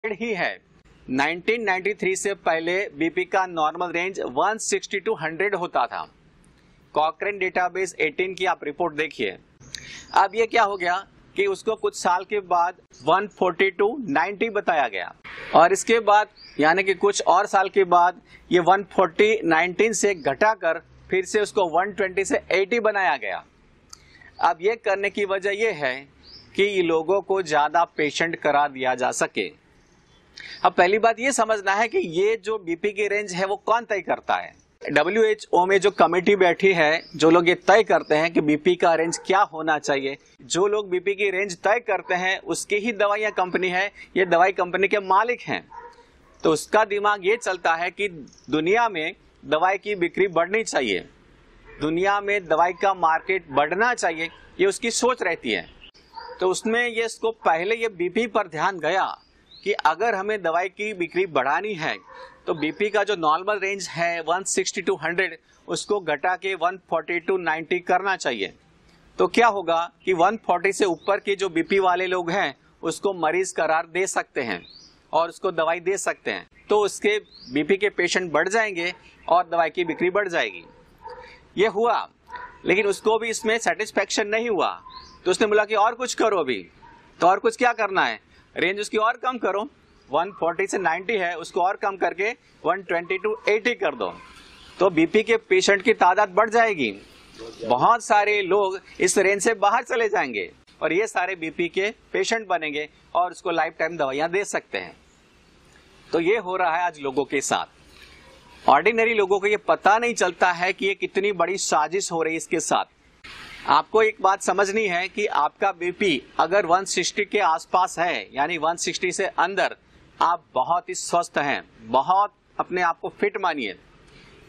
ही है। 1993 से पहले बीपी का नॉर्मल रेंज 160 टू 100 होता था। कॉकरेन डेटाबेस 18 की आप रिपोर्ट देखिए। अब ये क्या हो गया कि उसको कुछ साल के बाद 140 टू 90 बताया गया, और इसके बाद यानी कि कुछ और साल के बाद ये 140-19 से घटाकर फिर से उसको 120 से 80 बनाया गया। अब ये करने की वजह ये है कि ये लोगों को ज्यादा पेशेंट करा दिया जा सके। अब पहली बात ये समझना है कि ये जो बीपी की रेंज है वो कौन तय करता है। WHO में जो कमेटी बैठी है, जो लोग ये तय करते हैं कि बीपी का रेंज क्या होना चाहिए, जो लोग बीपी की रेंज तय करते हैं उसकी ही दवाइयां कंपनी है, ये दवाई कंपनी के मालिक हैं। तो उसका दिमाग ये चलता है कि दुनिया में दवाई की बिक्री बढ़नी चाहिए, दुनिया में दवाई का मार्केट बढ़ना चाहिए, ये उसकी सोच रहती है। तो उसमें ये इसको पहले ये बीपी पर ध्यान गया कि अगर हमें दवाई की बिक्री बढ़ानी है तो बीपी का जो नॉर्मल रेंज है 160 टू 100 उसको घटा के 140 टू 90 करना चाहिए। तो क्या होगा कि 140 से ऊपर के जो बीपी वाले लोग हैं उसको मरीज करार दे सकते हैं और उसको दवाई दे सकते हैं, तो उसके बीपी के पेशेंट बढ़ जाएंगे और दवाई की बिक्री बढ़ जाएगी। ये हुआ, लेकिन उसको भी इसमें सेटिस्फेक्शन नहीं हुआ, तो उसने बोला कि और कुछ करो। अभी तो और कुछ क्या करना है, रेंज उसकी और कम करो, 140 से 90 है उसको और कम करके 120 टू 80 कर दो, तो बीपी के पेशेंट की तादाद बढ़ जाएगी। बहुत सारे लोग इस रेंज से बाहर चले जाएंगे और ये सारे बीपी के पेशेंट बनेंगे और उसको लाइफ टाइम दवाइयां दे सकते हैं। तो ये हो रहा है आज लोगों के साथ। ऑर्डिनरी लोगों को ये पता नहीं चलता है कि ये कितनी बड़ी साजिश हो रही है इसके साथ। आपको एक बात समझनी है कि आपका बीपी अगर 160 के आसपास है, यानी 160 से अंदर, आप बहुत ही स्वस्थ हैं, बहुत अपने आप को फिट मानिए।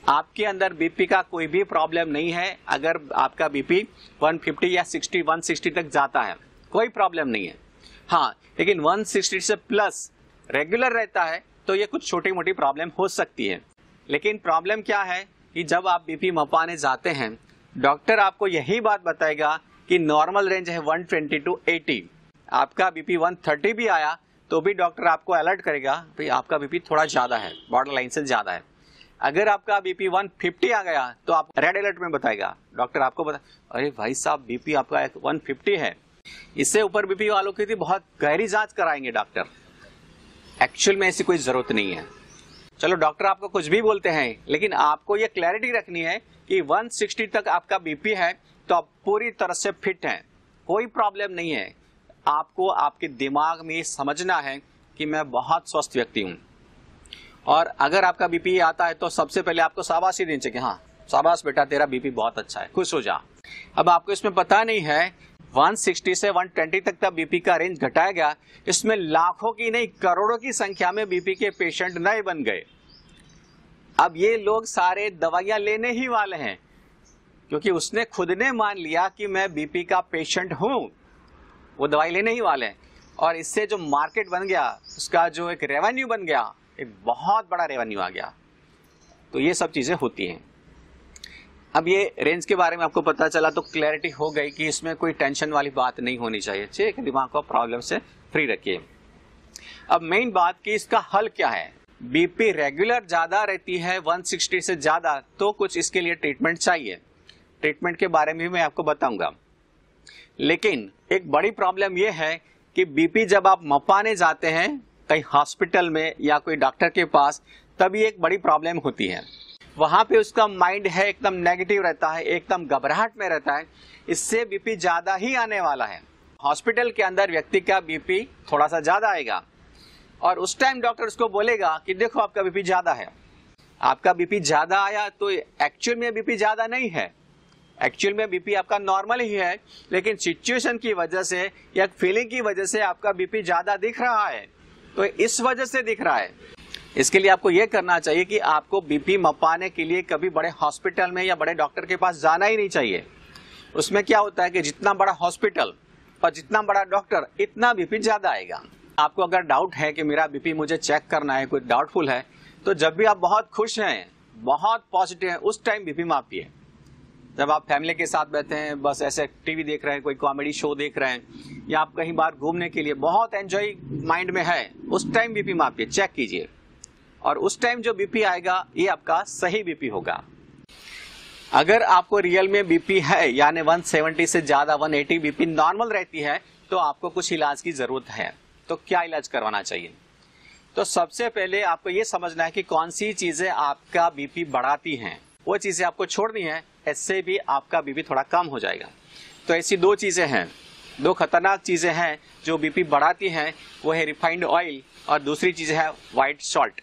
आपके अंदर बीपी का कोई भी प्रॉब्लम नहीं है। अगर आपका बीपी 150 या 60, 160 तक जाता है कोई प्रॉब्लम नहीं है। हाँ, लेकिन 160 से प्लस रेगुलर रहता है तो ये कुछ छोटी मोटी प्रॉब्लम हो सकती है। लेकिन प्रॉब्लम क्या है कि जब आप बीपी मपाने जाते हैं, डॉक्टर आपको यही बात बताएगा कि नॉर्मल रेंज है 120 टू 80। आपका बीपी 130 भी आया तो भी डॉक्टर आपको अलर्ट करेगा भाई आपका बीपी थोड़ा ज्यादा है, बॉर्डर लाइन से ज्यादा है। अगर आपका बीपी 150 आ गया तो आप रेड अलर्ट में बताएगा, डॉक्टर आपको बता, अरे भाई साहब बीपी आपका 150 है। इससे ऊपर बीपी वालों की बहुत गहरी जांच कराएंगे डॉक्टर। एक्चुअल में ऐसी कोई जरूरत नहीं है। चलो डॉक्टर आपको कुछ भी बोलते हैं, लेकिन आपको ये क्लैरिटी रखनी है कि 160 तक आपका बीपी है तो आप पूरी तरह से फिट हैं, कोई प्रॉब्लम नहीं है। आपको आपके दिमाग में समझना है कि मैं बहुत स्वस्थ व्यक्ति हूं। और अगर आपका बीपी आता है तो सबसे पहले आपको शाबाशी देनी चाहिए, हाँ शाबाश बेटा तेरा बीपी बहुत अच्छा है, खुश हो जा। अब आपको इसमें पता नहीं है 160 से 120 तक का बीपी का रेंज घटाया गया, इसमें लाखों की नहीं करोड़ों की संख्या में बीपी के पेशेंट नए बन गए। अब ये लोग सारे दवाइयां लेने ही वाले हैं, क्योंकि उसने खुद ने मान लिया कि मैं बीपी का पेशेंट हूं, वो दवाई लेने ही वाले हैं। और इससे जो मार्केट बन गया, उसका जो एक रेवेन्यू बन गया, एक बहुत बड़ा रेवेन्यू आ गया। तो ये सब चीजें होती हैं। अब ये रेंज के बारे में आपको पता चला तो क्लैरिटी हो गई कि इसमें कोई टेंशन वाली बात नहीं होनी चाहिए। ठीक, दिमाग को प्रॉब्लम से फ्री रखिए। अब मेन बात कि इसका हल क्या है। बीपी रेगुलर ज्यादा रहती है 160 से ज्यादा, तो कुछ इसके लिए ट्रीटमेंट चाहिए। ट्रीटमेंट के बारे में मैं आपको बताऊंगा। लेकिन एक बड़ी प्रॉब्लम यह है कि बीपी जब आप मपाने जाते हैं कहीं हॉस्पिटल में या कोई डॉक्टर के पास, तभी एक बड़ी प्रॉब्लम होती है। वहां पे उसका माइंड है एकदम नेगेटिव रहता है, एकदम घबराहट में रहता है, इससे बीपी ज्यादा ही आने वाला है। हॉस्पिटल के अंदर व्यक्ति का बीपी थोड़ा सा ज्यादा आएगा और उस टाइम डॉक्टर उसको बोलेगा कि देखो आपका बीपी ज्यादा है। आपका बीपी ज्यादा आया तो एक्चुअल में बीपी ज्यादा नहीं है, एक्चुअल में बीपी आपका नॉर्मल ही है, लेकिन सिचुएशन की वजह से या फीलिंग की वजह से आपका बीपी ज्यादा दिख रहा है, तो इस वजह से दिख रहा है। इसके लिए आपको यह करना चाहिए कि आपको बीपी मपाने के लिए कभी बड़े हॉस्पिटल में या बड़े डॉक्टर के पास जाना ही नहीं चाहिए। उसमें क्या होता है कि जितना बड़ा हॉस्पिटल और जितना बड़ा डॉक्टर, इतना बीपी ज्यादा आएगा। आपको अगर डाउट है कि मेरा बीपी मुझे चेक करना है, कोई डाउटफुल है, तो जब भी आप बहुत खुश हैं, बहुत पॉजिटिव हैं, उस टाइम बीपी मापिए। जब आप फैमिली के साथ बैठे हैं, बस ऐसे टीवी देख रहे हैं, कोई कॉमेडी शो देख रहे हैं, या आप कहीं बाहर घूमने के लिए बहुत एंजॉय माइंड में है, उस टाइम बीपी मापिए, चेक कीजिए, और उस टाइम जो बीपी आएगा ये आपका सही बीपी होगा। अगर आपको रियल में बीपी है, यानी 170 से ज्यादा 180 बीपी नॉर्मल रहती है, तो आपको कुछ इलाज की जरूरत है। तो क्या इलाज करवाना चाहिए? तो सबसे पहले आपको ये समझना है कि कौन सी चीजें आपका बीपी बढ़ाती हैं, वो चीजें आपको छोड़नी है, इससे भी आपका बीपी थोड़ा कम हो जाएगा। तो ऐसी दो चीजें हैं, दो खतरनाक चीजें हैं जो बीपी बढ़ाती हैं, वो है रिफाइंड ऑयल और दूसरी चीज है व्हाइट सॉल्ट।